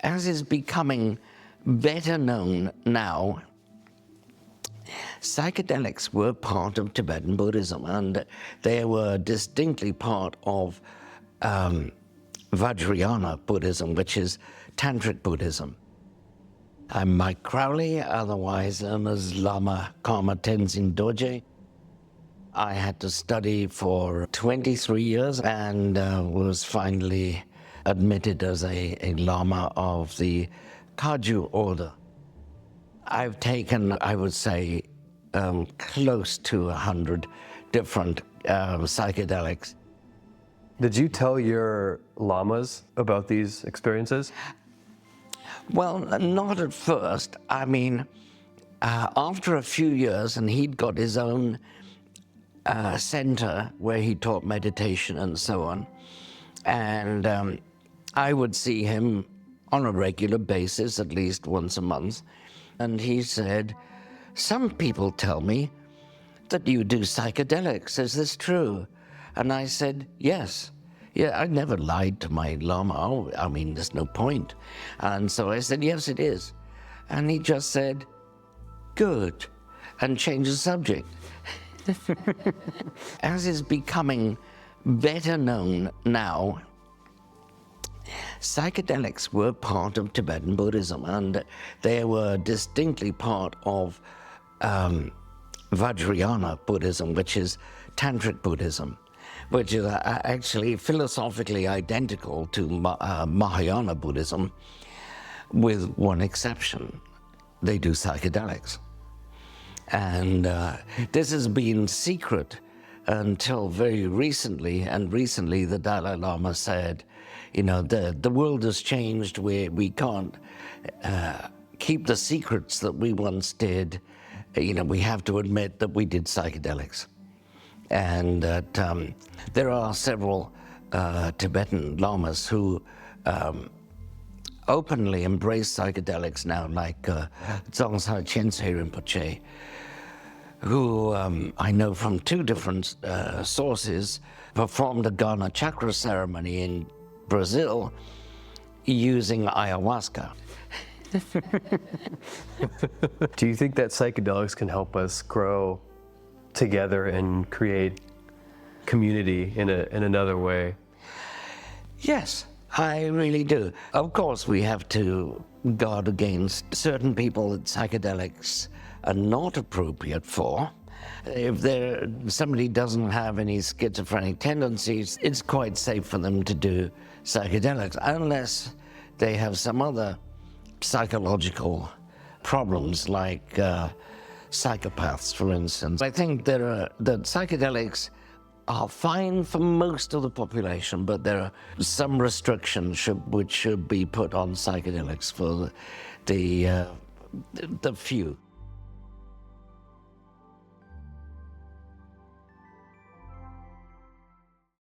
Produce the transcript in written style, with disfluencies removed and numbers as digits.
As is becoming better known now, psychedelics were part of Tibetan Buddhism, and they were distinctly part of Vajrayana Buddhism, which is Tantric Buddhism. I'm Mike Crowley, otherwise known as Lama Karma Tenzin Dorje. I had to study for 23 years and was finally admitted as a Lama of the Kaju order. I've taken, I would say, close to 100 different psychedelics. Did you tell your lamas about these experiences? Well, not at first. I mean, after a few years, and he'd got his own center where he taught meditation and so on, and I would see him on a regular basis, at least once a month, and he said, "Some people tell me that you do psychedelics. Is this true?" And I said, "Yes." Yeah, I never lied to my Lama. I mean, there's no point. And so I said, "Yes, it is." And he just said, "Good," and changed the subject. As is becoming better known now, psychedelics were part of Tibetan Buddhism, and they were distinctly part of Vajrayana Buddhism, which is Tantric Buddhism, which is actually philosophically identical to Mahayana Buddhism, with one exception. They do psychedelics. And this has been secret until very recently, and recently the Dalai Lama said, you know, the world has changed, we can't keep the secrets that we once did. You know, we have to admit that we did psychedelics. And that there are several Tibetan Lamas who openly embrace psychedelics now, like Dzongsa Chensei Rinpoche, who I know from two different sources, performed a Ghana chakra ceremony in Brazil using ayahuasca. Do you think that psychedelics can help us grow together and create community in another way? Yes, I really do. Of course, we have to guard against certain people that psychedelics are not appropriate for. If somebody doesn't have any schizophrenic tendencies, it's quite safe for them to do psychedelics, unless they have some other psychological problems, like psychopaths, for instance. I think that psychedelics are fine for most of the population, but there are some restrictions which should be put on psychedelics for the few.